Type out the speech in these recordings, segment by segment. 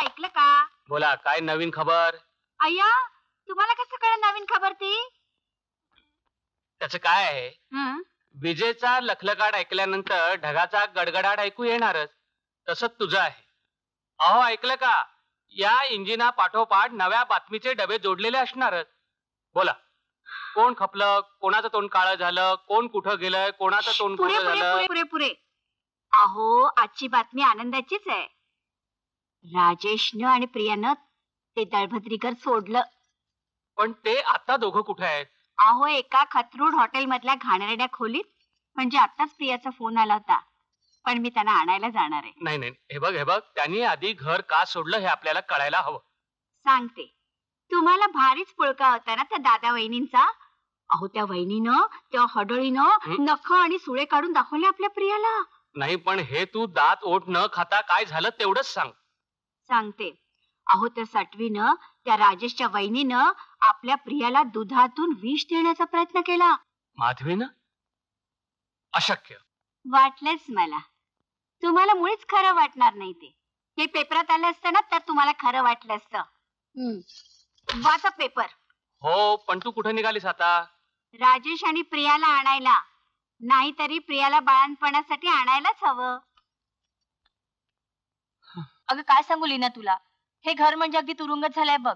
ऐकलं का? बोला, काय नवीन खबर? अय्या, तुम्हाला कसं कळलं नवीन खबर ती? त्याचं काय आहे? विजेचा लखलखाट ऐकल्यानंतर ढगाचा गडगडाट ऐकू येणारच. तसंच तुझं आहे. अहो, ऐकलं का? या इंजिना पाठोपाठ नव्या बातमीचे डबे जोडलेले असणारच. बोला, कोण खपलं, कोणाचं तोंड काळं झालं, कोण कुठं गेलंय, कोणाचं तोंड पुरे कुठं झालं. पुरे पुरे पुरे. अहो, आजची बातमी आनंदाचीच आहे. राजेशनं आणि प्रियानं ते दळभद्रीकर सोडलं. पण ते आता दोघं कुठे आहेत? अहो, एका खतरूड हॉटेल मधल्या घाणेरड्या खोलीत. म्हणजे आताच प्रियाचा फोन आला होता, पण मी त्यांना आणायला जाणार आहे. नाही नाही, हे बघ, त्यांनी आधी घर का सोडलं हे आपल्याला कळायला हवं. सांगते. तुम्हाला भारीच पुळका होता ना त्या दादा वहिनींचा. अहो, त्या वहिनीनं त्या हडळीनं नख आणि सुळे काढून दाखवले आपल्या प्रियाला. नाही, पण हे तू दात ओठ न खाता काय झालं तेवढंच सांग. सांगते. अहो, त्या सटवीनं त्या राजेशच्या वहिनीनं आपल्या प्रियाला दुधातून विष देण्याचा प्रयत्न केला. माधवीनं? अशक्य. वाटलंच मला. तुम्हाला मुळीच खरं वाटणार नाही ते. हे पेपरात आलं असतं ना तर तुम्हाला खरं वाटलं असतं. वाचा पेपर. हो, पण तू कुठे निघालीस आता? राजेश आणि प्रियाला आणायला. नाहीतरी प्रियाला बाळणपणासाठी आणायलाच हवं. अगं, काय सांगू लीना तुला. हे घर म्हणजे अगदी तुरुंगच झालंय बघ.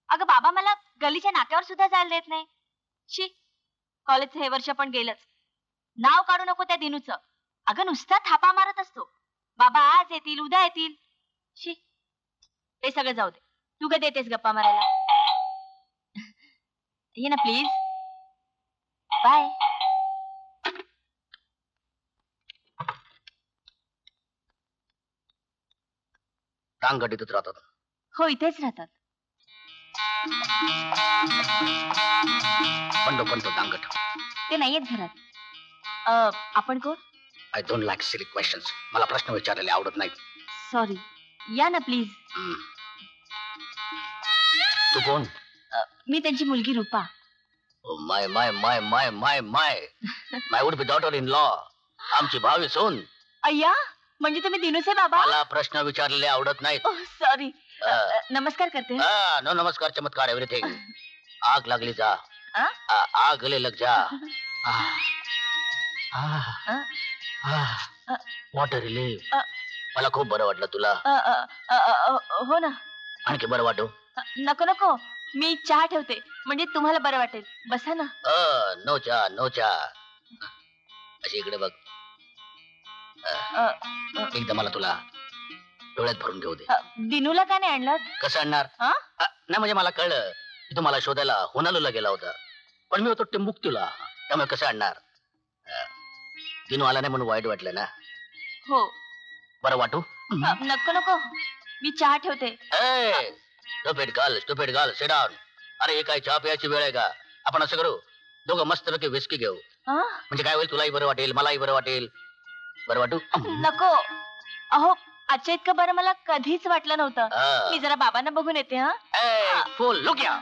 अगं, बाबा मला गलीच्या नाक्यावर सुद्धा जायला देत नाही. शी, कॉलेजचं हे वर्ष पण गेलंच. नाव काढू नको त्या दिनूचं. अगं, नुसता थापा मारत असतो. बाबा आज येतील, उद्या येतील. शी, ते सगळं जाऊ दे. तू काय देतेस गप्पा मारायला? ये ना प्लीज. बाय. दांगट इथेच राहतात. हो, इथेच राहतात. पंडो दांगट. ते नाहीयेत घरात. आपण कोण? I don't like silly questions. मला प्रश्न विचारलेले आवडत नाहीत. सॉरी. या ना प्लीज. तू कोण? मी त्यांची मुलगी Rupa. My my my my my my my would be daughter in law. आमची भावी सून. अय्या, म्हणजे तुम्ही दिनूचे बाबा? मला प्रश्न विचारलेले आवडत नाहीत. सॉरी. नमस्कार करते. नो नमस्कार, चमत्कार, एव्हरीथिंग. आग लागली जा. आग गले लग जा. Water relief. मला खूप बरं वाटलं. तुला? हो ना. आणखी बरं वाटू? नको नको, मी चहा ठेवते, म्हणजे तुम्हाला बरं वाटेल. बसा ना. नो चहा, नो चहा. अशी इकडे बघ. एकदा मला तुला डोळ्यात भरून घेऊ दे. दिनूला का नाही आणलं? कसं आणणार? नाही, म्हणजे मला कळलं की तुम्हाला शोधायला होनालूला गेला होता, पण मी होतो टिंबुक्तूला. त्यामुळे कसं आणणार? दिनू आला नाही म्हणून वाईट वाटलं ना? हो. बरं वाटू? नको नको, मी चहा ठेवते. Stupid girl, sit down. अरे, हे काय चहा प्यायची वेळ आहे का? आपण असं करू, दोघं मस्त पैकी विस्की घेऊ. म्हणजे काय होईल, तुलाही बरं वाटेल, मलाही बरं वाटेल. बरं वाटू? नको. अहो, आजच्या इतकं बरं मला कधीच वाटलं नव्हतं. मी जरा बाबांना बघून येते. फुल लुक या.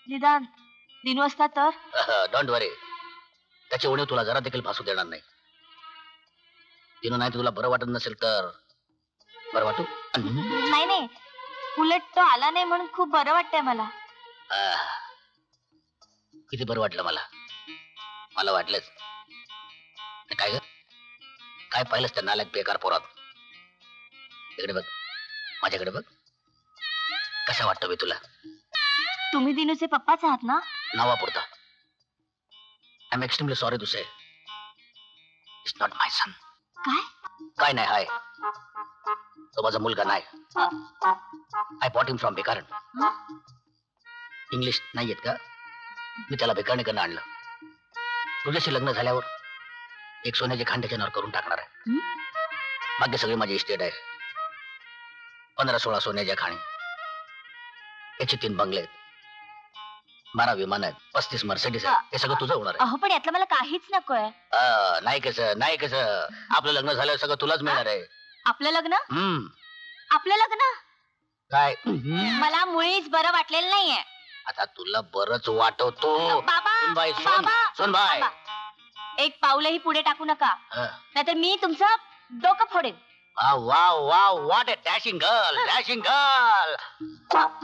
निदान दिनू असता तर. डोंट वरी, त्याची उणीव तुला जरा देखील भासू देणार नाही. दिनू नाही तुला बरं वाटत नसेल तर बरं वाटू? नाही नाही, उलट तो आला नाही म्हणून खूप बरं वाटतंय मला. किती बरं वाटलं मला वाटलंच. काय ग, काय पाहिलंच त्या नालायक बेकार पोरात? इकडे बघ, माझ्याकडे बघ. कसा वाटतो मी तुला? तुम्ही दिनूचे पप्पाच आहात ना? नावापुरता. I am extremely sorry to say, it's not my son. काय नाही, हाय, तो माझा मुलगा नाही. आय बॉट हिम फ्रॉम बेकारण. इंग्लिश नाही येत का? मी त्याला बेकारणीकडनं आणलं. तुझ्याशी लग्न झाल्यावर एक सोन्याचे खांद्याच्या नावावर करून टाकणार आहे. बाकी सगळी माझी इस्टेट आहे. 15-16 सोन्याच्या खाणी, याचे 3 बंगले आहेत, 12 विमान आहेत, 35 मर्सिडीज आहेत. हे सगळं तुझं होणार आहे. अहो, पण यातलं मला काहीच नकोय. नाही कसं आपलं लग्न झालं सगळं तुलाच मिळणार आहे. आपलं लग्न? आपलं लग्न काय? मला मुळीच बरं वाटलेलं नाहीये. आता तुला बरंच वाटवतो. बाबा, सुन बाय, एक पाऊलही पुढे टाकू नका, नाहीतर मी तुमचं डोकं फोडेन. वा वा what a dashing girl, dashing girl.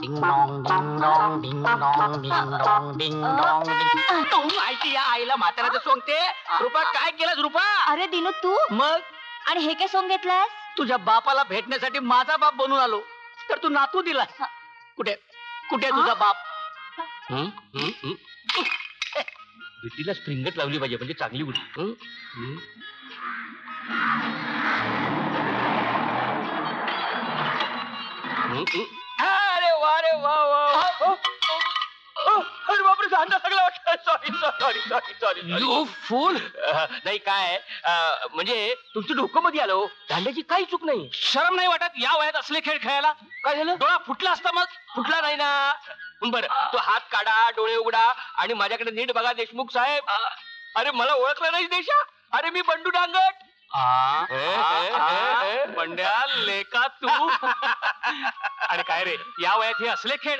Ding dong ding dong ding dong ding dong ding dong ding. तू माहिती या आईला म्हाताऱ्याचं सोंगते. रुपा काय केलंस रुपा? अरे दिनू तू मग आणि हे काय सोंग घेतलंस? तुझ्या बापाला भेटण्यासाठी माझा बाप बनून आलो, तर तू नातू दिलास. कुठे कुठे तुझा बाप? विटीला स्प्रिंगच लावली पाहिजे म्हणजे चांगली उडी. अरे वा रे वा वा. अरे बापरे, झाडा सगळं वाटतं. Sorry sorry sorry sorry. You fool. नाही काय म्हणजे तुमचं डोकं मध्ये आलो. दांड्याची काही चूक नाही. शरम नाही वाटत या वयात असले खेळ खेळायला? काय झालं? डोळा फुटला असता मग. फुटला नाही ना. बर तो हात काढा, डोळे उघडा आणि माझ्याकडे नीट बघा देशमुख साहेब. अरे मला ओळखलं नाही देशा? अरे मी बंडू डांगट. बंड्या लेका तू. आणि काय रे या वयात हे असले खेळ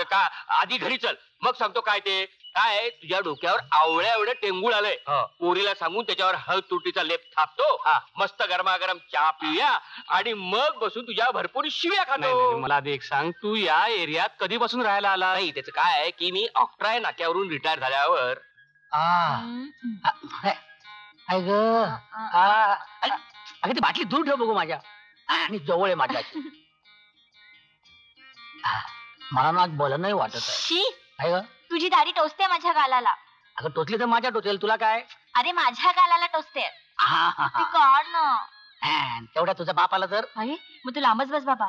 का? आधी घरी चल मग सांगतो काय ते. काय तुझ्या डोक्यावर आवळ्या एवढं टेंगूळ आलंय. पोरीला सांगून त्याच्यावर हळद लेप थापतो. मस्त गरमागरम चहा पिऊया आणि मग बसून तुझ्या भरपूर शिव्या खातो. मला एक सांग, तू या एरियात कधीपासून राहायला आला? नाही त्याचं काय आहे की मी ऑक्ट्राय नाक्यावरून रिटायर झाल्यावर. काय ग? अगं ती बाटली दूर ठेव बघू माझ्या. आणि जवळ आहे माझ्या. मला ना बोला नाही वाटत आहे. शी, काय ग? तुझी दाढी टोचते माझ्या गालाला. अगं टोचली तर माझ्या टोचेल, तुला काय? अरे माझ्या गालाला टोचते. ती काढ ना. तेवढ्या तुझ्या बापाला तर. अरे मग तू लांबच बस बाबा.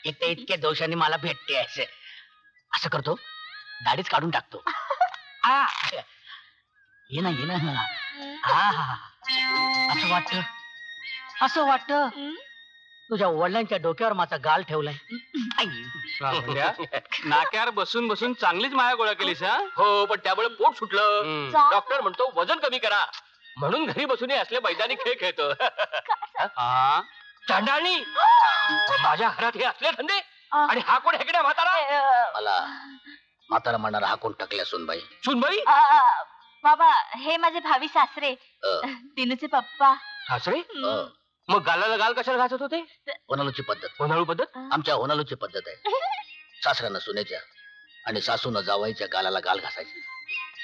एक तर इतक्या दोषांनी मला भेटते. असं करतो, दाढीच काढून टाकतो. ये ना ये ना. असं वाटत तुझ्या वडिलांच्या डोक्यावर माझा गाल ठेवलाय. नाक्यावर बसून बसून चांगलीच माया गोळा केलीस. हो, पण त्यामुळे पोट सुटलं. डॉक्टर म्हणतो वजन कमी करा म्हणून घरी बसून असले मैदानी खेळ खेळतो. चांडाळणी, माझ्या घरात हे असले धंदे आणि हा कोण हेकड्या म्हातारा? मला म्हातारा म्हणणारा हा कोण टकल्या सुनबाई? सुनबाई? बाबा हे माझे भावी सासरे, दिनूचे पप्पा. सासरे? मग गालाला गाल कशाला घासत होते? होनालूची पद्धत. होनाळू पद्धत? आमच्या होनालूची पद्धत आहे. सासऱ्यानं सुनेच्या आणि सासूनं जावाईच्या गालाला गाल घासायची.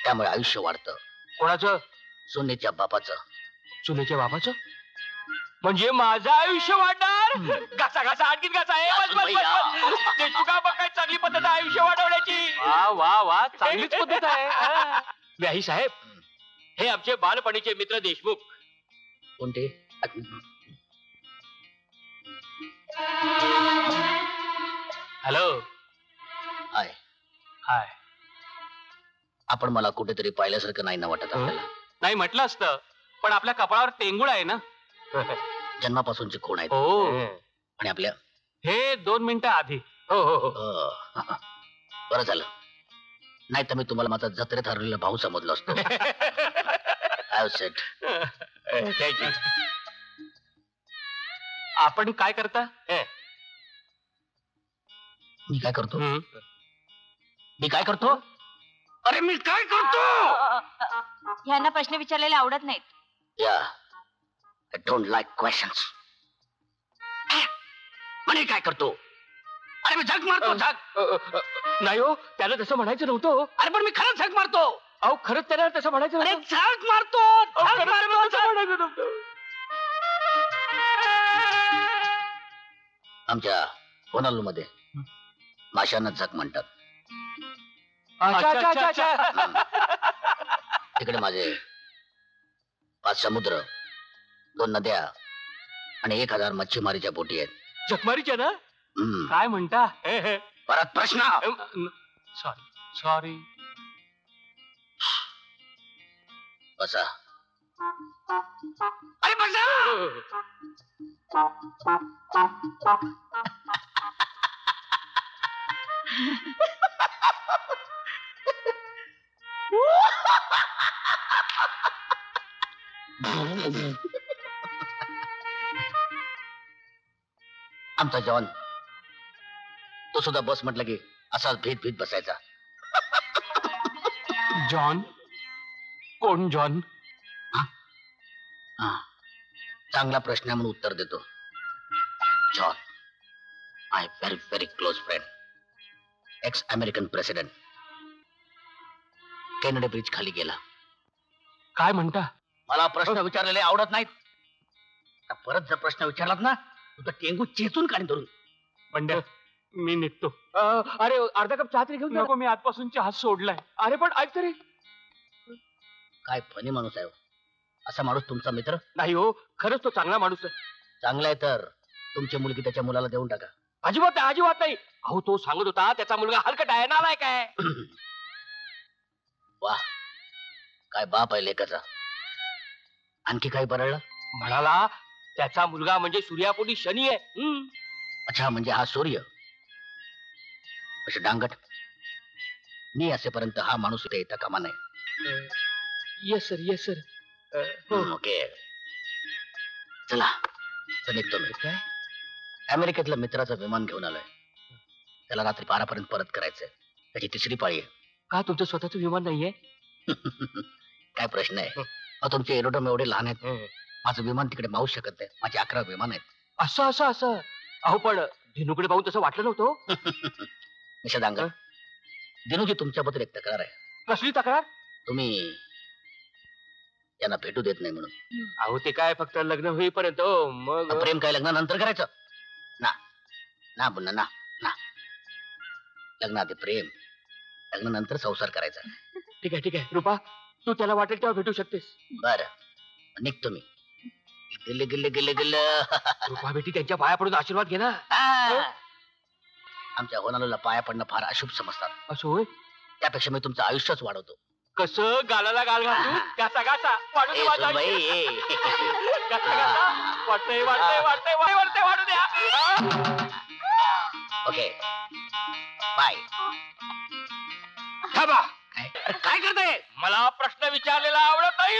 त्यामुळे आयुष्य वाढतं. कोणाचं? सुनेच्या बापाचं. सुनेच्या बापाचं? म्हणजे माझं आयुष्य वाढणार? घासा घासा आणखीन घासा. देशमुखा बघ काय चांगली पद्धत आहे आयुष्य वाढवण्याची. वा वा वा, चांगलीच पद्धत आहे. व्याही साहेब, हे आमचे बालपणीचे मित्र देशमुख. कोणते? हॅलो. हाय. हाय. आपण मला कुठेतरी पाहिल्यासारखं नाही ना वाटत आपल्याला? नाही म्हटलं असतं, पण आपल्या कपाळावर टेंगुळ आहे ना. जन्मापासूनचे खूण आहेत. हो. आणि आपल्या हे 2 मिनिटं आधी. हो हो हो. बरं झालं, नाही तर मी तुम्हाला माझा जत्रेत हरलेला भाऊ समजलो असतो. आपण काय करता? मी काय करतो? मी काय करतो? अरे मी काय करतो? ह्यांना प्रश्न विचारलेले आवडत नाहीत. या आय डोंट लाईक क्वेश्चन्स. म्हणे काय करतो? अरे मी झक मारतो. झक नाही हो, त्याला तसं म्हणायचं नव्हतं. अरे पण मी खरंच झक मारतो. अहो खरंच त्याला तसं म्हणायचं अरे नव्हतं. झक मारतो. म्हणायचं नव्हतं. आमच्या होनालू मध्ये माशांना झक म्हणतात. अच्छा अच्छा अच्छा. तिकडे माझे 5 समुद्र, 2 नद्या आणि 1000 मच्छीमारीच्या बोटी आहेत. जखमारीच्या ना? काय म्हणता? परत प्रश्न. Sorry sorry. बसा. अरे बसा. आमचा जॉन, तो सुद्धा बस म्हटलं की असाच भीत भीत बसायचा. जॉन? कोण जॉन? चांगला प्रश्न आहे म्हणून उत्तर देतो. John, my very very close friend, ex American president Kennedy bridge खाली गेला. काय म्हणता? मला प्रश्न विचारलेले आवडत नाहीत. आता परत जर प्रश्न विचारलात ना तुझं टेंगू चेचून काढून धरून. पंड्या, मी निघतो. अरे अर्धा कप चहा तरी घेऊन नको, मी आजपासून चहा सोडलाय. अरे पण ऐक तरी. काय फनी माणूस आहे हो. असा माणूस तुमचा मित्र नाही हो, खरंच तो चांगला माणूस आहे. चांगला आहे तर तुमची मुलगी त्याच्या मुलाला देऊन टाका. अजिबात नाही, अजिबात नाही. अहो तो सांगत होता त्याचा मुलगा हलकट आहे, नालायक आहे. वा, काय बाप आहे लेकाचा. आणखी काही बरळलं? म्हणाला त्याचा मुलगा म्हणजे सूर्यापोटी शनी आहे. अच्छा, म्हणजे हा सूर्य. असे डांगट, मी असेपर्यंत हा माणूस इथे येता कामा नये. Yes sir, yes sir. Okay, चला तर निघतो मी. काय अमेरिकेतल्या मित्राचं विमान घेऊन आलोय. त्याला रात्री 12 पर्यंत परत करायचंय. त्याची तिसरी पाळी आहे. का तुमचं स्वतःचं विमान नाहीये? काय प्रश्न आहे? तुमचे एरोड्रोम एवढे लहान आहेत. माझं विमान तिकडे मावू शकत नाही. माझे 11 विमान आहेत. असं असं असं. अहो पण धेनुकडे पाहून तसं वाटलं नव्हतं. निषेधांग, दिनूजी तुमच्याबद्दल एक तक्रार आहे. कसली तक्रार? तुम्ही त्यांना भेटू देत नाही म्हणून. अहो ते काय फक्त लग्न होईपर्यंत. मग प्रेम काय लग्नानंतर करायचं ना? ना पुन्हा ना ना, लग्नाआधी प्रेम, लग्नानंतर संसार करायचा. ठीक आहे ठीक आहे रुपा, तू त्याला वाटेल तेव्हा भेटू शकतेस. बरं, निघतो मी. गिल्ले गिल्ले गिल्ले गिल्ले. रुपा बेटी त्यांच्या पाया पडून आशीर्वाद घे ना. आमच्या होनाला पाया पडणं फार अशुभ समजतात. असं होय? त्यापेक्षा मी तुमचं आयुष्यच वाढवतो. कसं? गालाला गाल घालून गासा गासा वाढू दे माझं आयुष्य. गासा गासा वाटतंय वाटतंय वाटतंय वाटतंय वाढू द्या. Okay bye. थांबा. काय करताय? मला प्रश्न विचारलेला आवडत नाही.